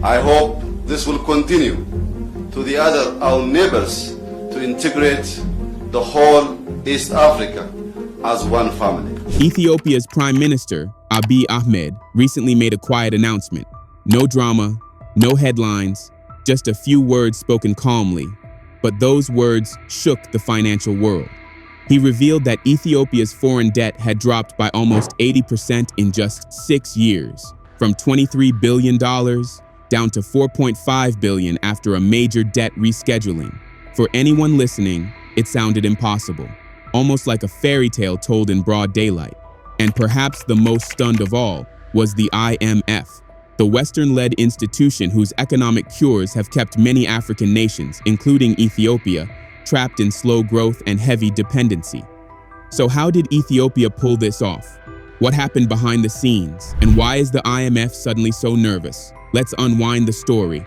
I hope this will continue to our neighbors to integrate the whole East Africa as one family. Ethiopia's Prime Minister, Abiy Ahmed, recently made a quiet announcement. No drama, no headlines, just a few words spoken calmly. But those words shook the financial world. He revealed that Ethiopia's foreign debt had dropped by almost 80% in just 6 years, from $23 billion down to $4.5 billion after a major debt rescheduling. For anyone listening, it sounded impossible, almost like a fairy tale told in broad daylight. And perhaps the most stunned of all was the IMF, the Western-led institution whose economic cures have kept many African nations, including Ethiopia, trapped in slow growth and heavy dependency. So how did Ethiopia pull this off? What happened behind the scenes? And why is the IMF suddenly so nervous? Let's unwind the story.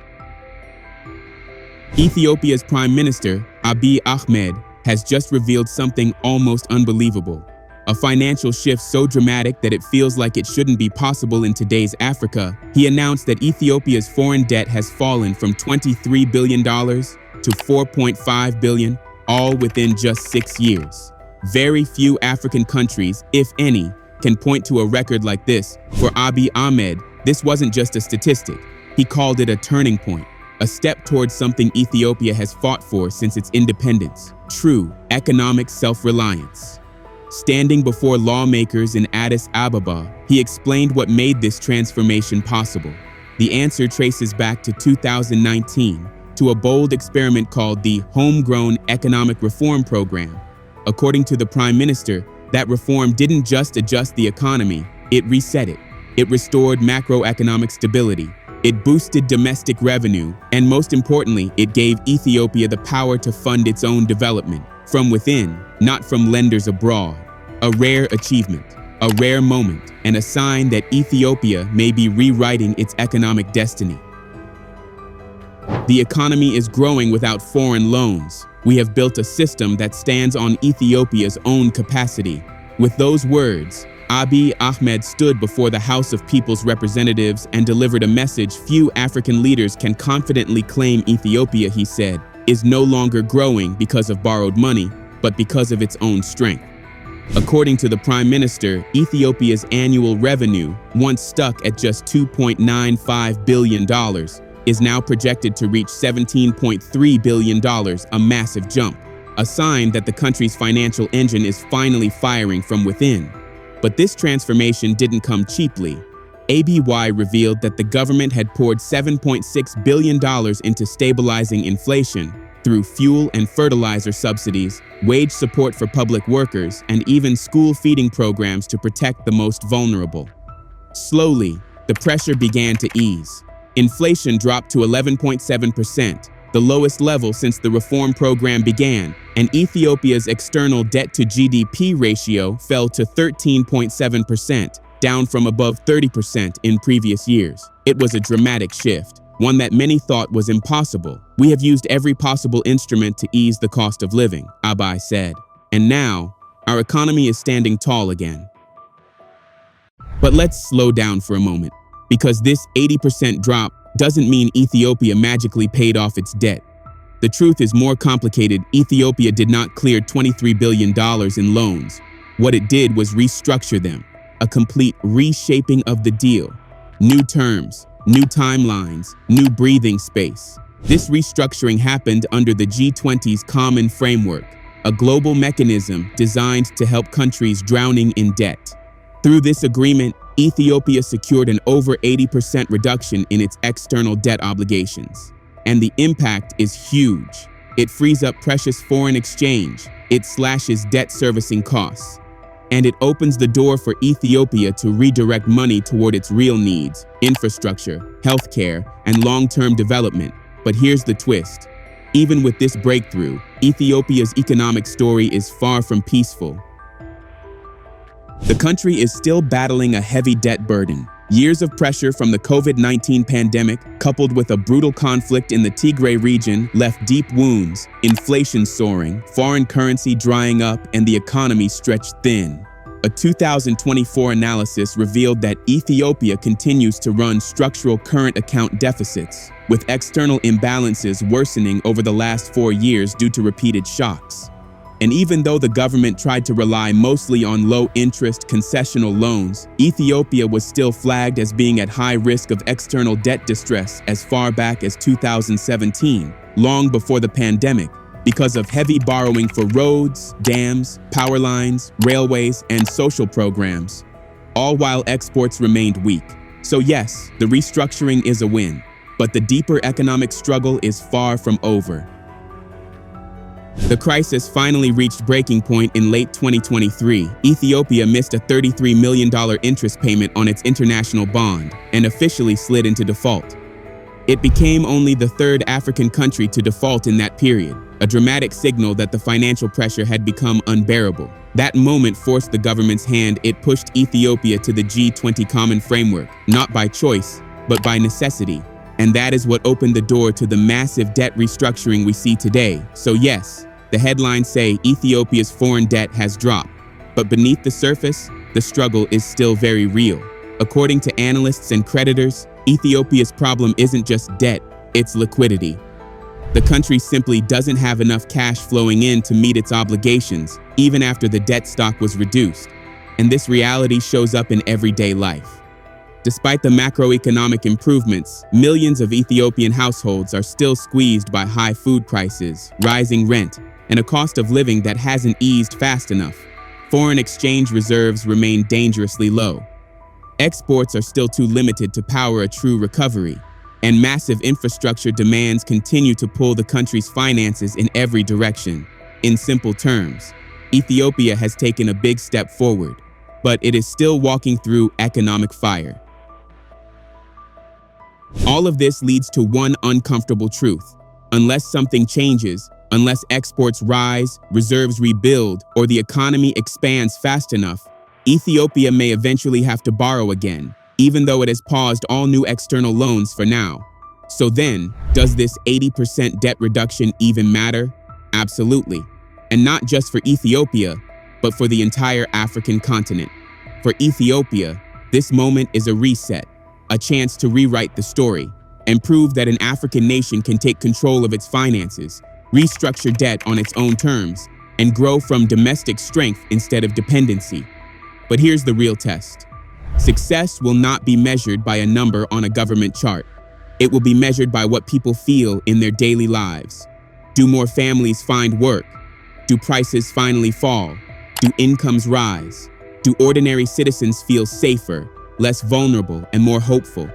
Ethiopia's Prime Minister, Abiy Ahmed, has just revealed something almost unbelievable. A financial shift so dramatic that it feels like it shouldn't be possible in today's Africa. He announced that Ethiopia's foreign debt has fallen from $23 billion to $4.5 billion, all within just 6 years. Very few African countries, if any, can point to a record like this. For Abiy Ahmed, this wasn't just a statistic. He called it a turning point, a step towards something Ethiopia has fought for since its independence: true economic self-reliance. Standing before lawmakers in Addis Ababa, he explained what made this transformation possible. The answer traces back to 2019, to a bold experiment called the Homegrown Economic Reform Programme. According to the Prime Minister, that reform didn't just adjust the economy, it reset it. It restored macroeconomic stability. It boosted domestic revenue, and most importantly, it gave Ethiopia the power to fund its own development, from within, not from lenders abroad. A rare achievement, a rare moment, and a sign that Ethiopia may be rewriting its economic destiny. The economy is growing without foreign loans. We have built a system that stands on Ethiopia's own capacity. With those words, Abiy Ahmed stood before the House of People's Representatives and delivered a message few African leaders can confidently claim. Ethiopia, he said, is no longer growing because of borrowed money, but because of its own strength. According to the Prime Minister, Ethiopia's annual revenue, once stuck at just $2.95 billion, is now projected to reach $17.3 billion, a massive jump, a sign that the country's financial engine is finally firing from within. But this transformation didn't come cheaply. ABY revealed that the government had poured $7.6 billion into stabilizing inflation through fuel and fertilizer subsidies, wage support for public workers, and even school feeding programs to protect the most vulnerable. Slowly, the pressure began to ease. Inflation dropped to 11.7%, the lowest level since the reform program began, and Ethiopia's external debt-to-GDP ratio fell to 13.7%, down from above 30% in previous years. It was a dramatic shift, one that many thought was impossible. We have used every possible instrument to ease the cost of living, Abiy said, and now our economy is standing tall again. But let's slow down for a moment, because this 80% drop doesn't mean Ethiopia magically paid off its debt. The truth is more complicated. Ethiopia did not clear $23 billion in loans. What it did was restructure them, a complete reshaping of the deal. New terms, new timelines, new breathing space. This restructuring happened under the G20's Common Framework, a global mechanism designed to help countries drowning in debt. Through this agreement, Ethiopia secured an over 80% reduction in its external debt obligations. And the impact is huge. It frees up precious foreign exchange, it slashes debt servicing costs, and it opens the door for Ethiopia to redirect money toward its real needs: infrastructure, healthcare, and long-term development. But here's the twist. Even with this breakthrough, Ethiopia's economic story is far from peaceful. The country is still battling a heavy debt burden. Years of pressure from the COVID-19 pandemic, coupled with a brutal conflict in the Tigray region, left deep wounds, inflation soaring, foreign currency drying up, and the economy stretched thin. A 2024 analysis revealed that Ethiopia continues to run structural current account deficits, with external imbalances worsening over the last 4 years due to repeated shocks. And even though the government tried to rely mostly on low-interest concessional loans, Ethiopia was still flagged as being at high risk of external debt distress as far back as 2017, long before the pandemic, because of heavy borrowing for roads, dams, power lines, railways, and social programs, all while exports remained weak. So yes, the restructuring is a win, but the deeper economic struggle is far from over. The crisis finally reached breaking point in late 2023. Ethiopia missed a $33 million interest payment on its international bond and officially slid into default. It became only the third African country to default in that period, a dramatic signal that the financial pressure had become unbearable. That moment forced the government's hand. It pushed Ethiopia to the G20 Common Framework, not by choice, but by necessity. And that is what opened the door to the massive debt restructuring we see today. So yes, the headlines say Ethiopia's foreign debt has dropped, but beneath the surface, the struggle is still very real. According to analysts and creditors, Ethiopia's problem isn't just debt, it's liquidity. The country simply doesn't have enough cash flowing in to meet its obligations, even after the debt stock was reduced. And this reality shows up in everyday life. Despite the macroeconomic improvements, millions of Ethiopian households are still squeezed by high food prices, rising rent, and a cost of living that hasn't eased fast enough. Foreign exchange reserves remain dangerously low. Exports are still too limited to power a true recovery, and massive infrastructure demands continue to pull the country's finances in every direction. In simple terms, Ethiopia has taken a big step forward, but it is still walking through economic fire. All of this leads to one uncomfortable truth. Unless something changes, unless exports rise, reserves rebuild, or the economy expands fast enough, Ethiopia may eventually have to borrow again, even though it has paused all new external loans for now. So then, does this 80% debt reduction even matter? Absolutely. And not just for Ethiopia, but for the entire African continent. For Ethiopia, this moment is a reset, a chance to rewrite the story, and prove that an African nation can take control of its finances, restructure debt on its own terms, and grow from domestic strength instead of dependency. But here's the real test. Success will not be measured by a number on a government chart. It will be measured by what people feel in their daily lives. Do more families find work? Do prices finally fall? Do incomes rise? Do ordinary citizens feel safer, less vulnerable, and more hopeful?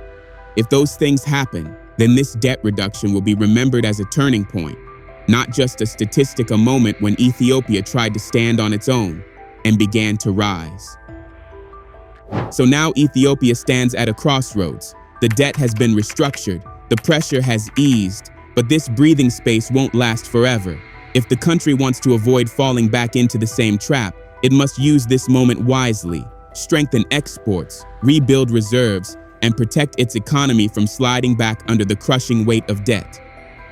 If those things happen, then this debt reduction will be remembered as a turning point, not just a statistic, a moment when Ethiopia tried to stand on its own and began to rise. So now Ethiopia stands at a crossroads. The debt has been restructured, the pressure has eased, but this breathing space won't last forever. If the country wants to avoid falling back into the same trap, it must use this moment wisely, strengthen exports, rebuild reserves, and protect its economy from sliding back under the crushing weight of debt.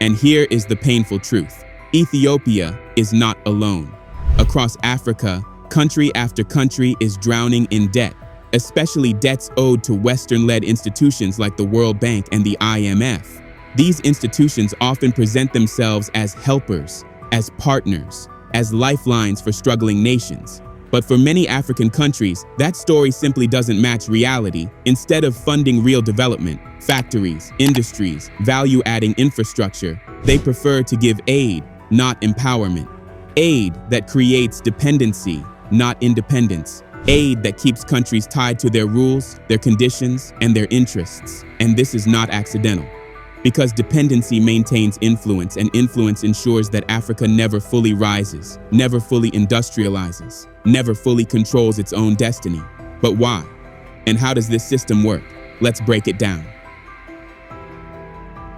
And here is the painful truth. Ethiopia is not alone. Across Africa, country after country is drowning in debt, especially debts owed to Western-led institutions like the World Bank and the IMF. These institutions often present themselves as helpers, as partners, as lifelines for struggling nations. But for many African countries, that story simply doesn't match reality. Instead of funding real development, factories, industries, value-adding infrastructure, they prefer to give aid, not empowerment. Aid that creates dependency, not independence. Aid that keeps countries tied to their rules, their conditions, and their interests. And this is not accidental. Because dependency maintains influence, and influence ensures that Africa never fully rises, never fully industrializes, never fully controls its own destiny. But why? And how does this system work? Let's break it down.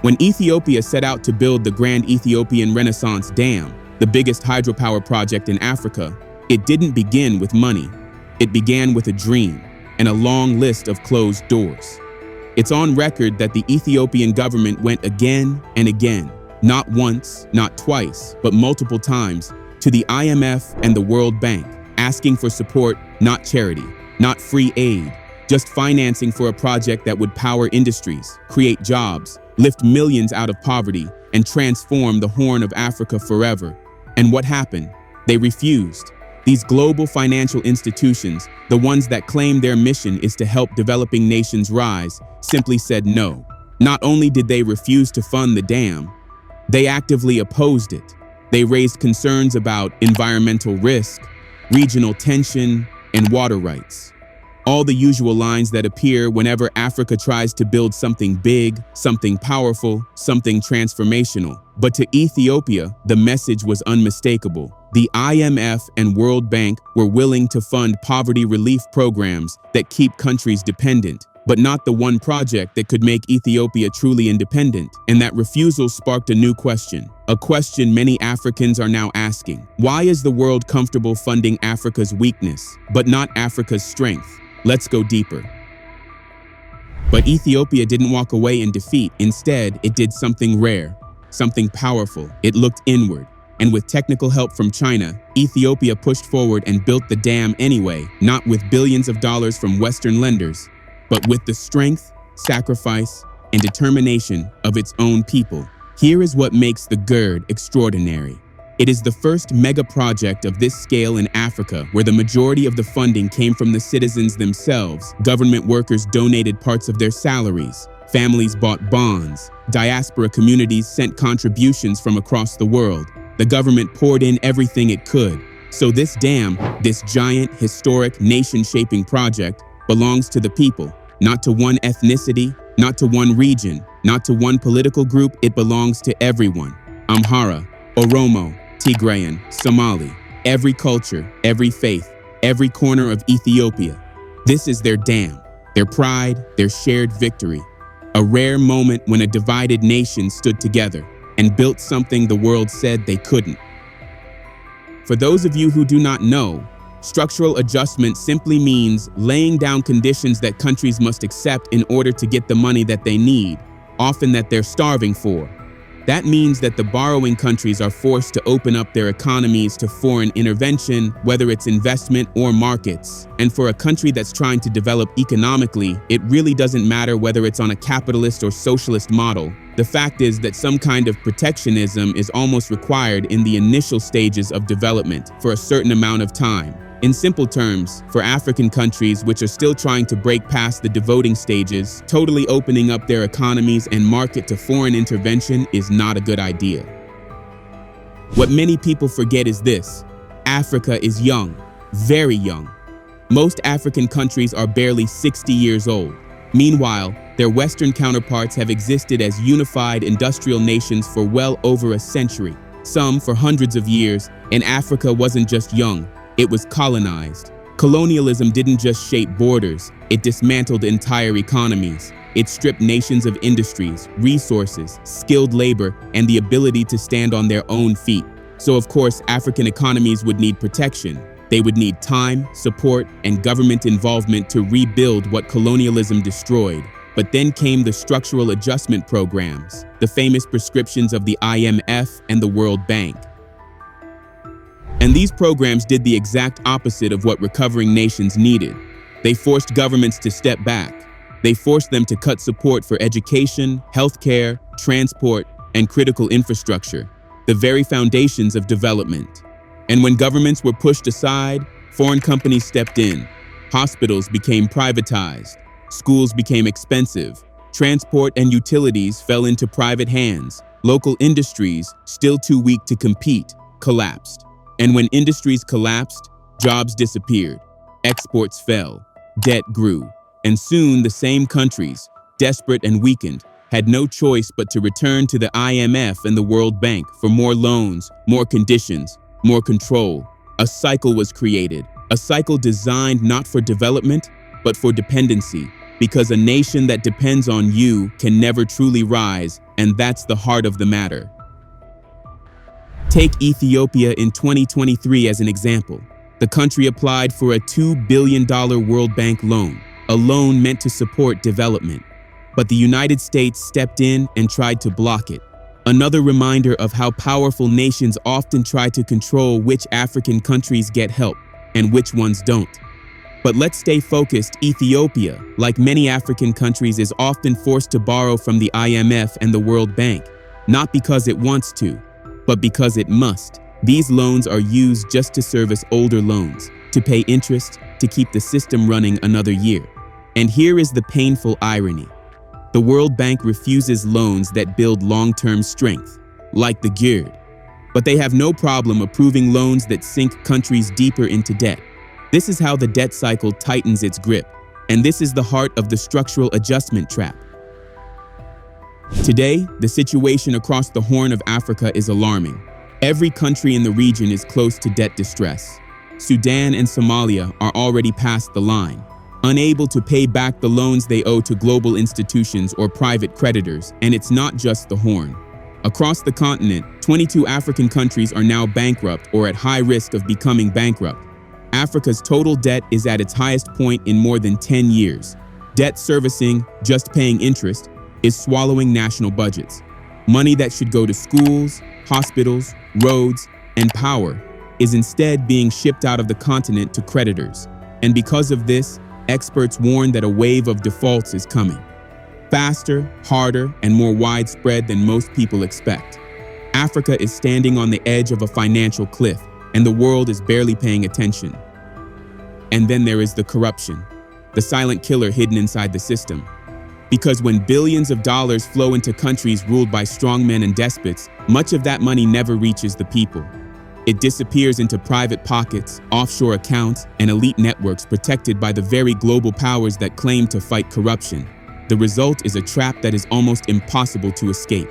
When Ethiopia set out to build the Grand Ethiopian Renaissance Dam, the biggest hydropower project in Africa, it didn't begin with money. It began with a dream and a long list of closed doors. It's on record that the Ethiopian government went again and again, not once, not twice, but multiple times, to the IMF and the World Bank, asking for support, not charity, not free aid, just financing for a project that would power industries, create jobs, lift millions out of poverty, and transform the Horn of Africa forever. And what happened? They refused. These global financial institutions, the ones that claim their mission is to help developing nations rise, simply said no. Not only did they refuse to fund the dam, they actively opposed it. They raised concerns about environmental risk, regional tension, and water rights. All the usual lines that appear whenever Africa tries to build something big, something powerful, something transformational. But to Ethiopia, the message was unmistakable. The IMF and World Bank were willing to fund poverty relief programs that keep countries dependent, but not the one project that could make Ethiopia truly independent. And that refusal sparked a new question, a question many Africans are now asking. Why is the world comfortable funding Africa's weakness, but not Africa's strength? Let's go deeper. But Ethiopia didn't walk away in defeat. Instead, it did something rare, something powerful. It looked inward. And with technical help from China, Ethiopia pushed forward and built the dam anyway, not with billions of dollars from Western lenders, but with the strength, sacrifice, and determination of its own people. Here is what makes the GERD extraordinary. It is the first mega project of this scale in Africa where the majority of the funding came from the citizens themselves. Government workers donated parts of their salaries. Families bought bonds. Diaspora communities sent contributions from across the world. The government poured in everything it could. So this dam, this giant, historic, nation-shaping project, belongs to the people, not to one ethnicity, not to one region, not to one political group. It belongs to everyone. Amhara, Oromo, Tigrayan, Somali, every culture, every faith, every corner of Ethiopia. This is their dam, their pride, their shared victory. A rare moment when a divided nation stood together and built something the world said they couldn't. For those of you who do not know, structural adjustment simply means laying down conditions that countries must accept in order to get the money that they need, often that they're starving for. That means that the borrowing countries are forced to open up their economies to foreign intervention, whether it's investment or markets. And for a country that's trying to develop economically, it really doesn't matter whether it's on a capitalist or socialist model. The fact is that some kind of protectionism is almost required in the initial stages of development for a certain amount of time. In simple terms, for African countries which are still trying to break past the devoting stages, totally opening up their economies and market to foreign intervention is not a good idea. What many people forget is this: Africa is young, very young. Most African countries are barely 60 years old. Meanwhile, their Western counterparts have existed as unified industrial nations for well over a century, some for hundreds of years, and Africa wasn't just young. It was colonized. Colonialism didn't just shape borders, it dismantled entire economies. It stripped nations of industries, resources, skilled labor, and the ability to stand on their own feet. So of course, African economies would need protection. They would need time, support, and government involvement to rebuild what colonialism destroyed. But then came the structural adjustment programs, the famous prescriptions of the IMF and the World Bank. And these programs did the exact opposite of what recovering nations needed. They forced governments to step back. They forced them to cut support for education, healthcare, transport, and critical infrastructure, the very foundations of development. And when governments were pushed aside, foreign companies stepped in. Hospitals became privatized. Schools became expensive. Transport and utilities fell into private hands. Local industries, still too weak to compete, collapsed. And when industries collapsed, jobs disappeared, exports fell, debt grew, and soon the same countries, desperate and weakened, had no choice but to return to the IMF and the World Bank for more loans, more conditions, more control. A cycle was created, a cycle designed not for development, but for dependency, because a nation that depends on you can never truly rise, and that's the heart of the matter. Take Ethiopia in 2023 as an example. The country applied for a $2 billion World Bank loan, a loan meant to support development. But the United States stepped in and tried to block it. Another reminder of how powerful nations often try to control which African countries get help. and which ones don't. But let's stay focused. Ethiopia, like many African countries, is often forced to borrow from the IMF and the World Bank, not because it wants to, but because it must. These loans are used just to service older loans, to pay interest, to keep the system running another year. And here is the painful irony. The World Bank refuses loans that build long-term strength, like the GERD, but they have no problem approving loans that sink countries deeper into debt. This is how the debt cycle tightens its grip, and this is the heart of the structural adjustment trap. Today, the situation across the Horn of Africa is alarming. Every country in the region is close to debt distress. Sudan and Somalia are already past the line, unable to pay back the loans they owe to global institutions or private creditors, and it's not just the Horn. Across the continent, 22 African countries are now bankrupt or at high risk of becoming bankrupt. Africa's total debt is at its highest point in more than 10 years. Debt servicing, just paying interest, is swallowing national budgets. Money that should go to schools, hospitals, roads, and power is instead being shipped out of the continent to creditors. And because of this, experts warn that a wave of defaults is coming. Faster, harder, and more widespread than most people expect. Africa is standing on the edge of a financial cliff, and the world is barely paying attention. And then there is the corruption, the silent killer hidden inside the system. Because when billions of dollars flow into countries ruled by strongmen and despots, much of that money never reaches the people. It disappears into private pockets, offshore accounts, and elite networks protected by the very global powers that claim to fight corruption. The result is a trap that is almost impossible to escape.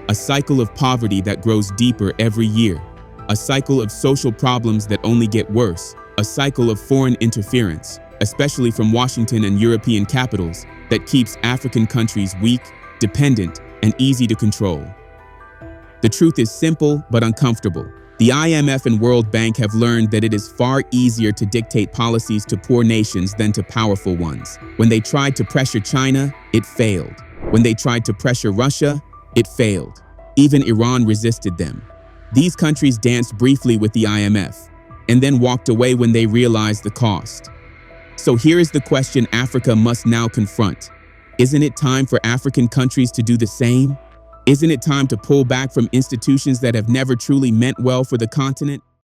A cycle of poverty that grows deeper every year. A cycle of social problems that only get worse. A cycle of foreign interference, especially from Washington and European capitals, that keeps African countries weak, dependent, and easy to control. The truth is simple but uncomfortable. The IMF and World Bank have learned that it is far easier to dictate policies to poor nations than to powerful ones. When they tried to pressure China, it failed. When they tried to pressure Russia, it failed. Even Iran resisted them. These countries danced briefly with the IMF, and then walked away when they realized the cost. So here is the question Africa must now confront. Isn't it time for African countries to do the same? Isn't it time to pull back from institutions that have never truly meant well for the continent?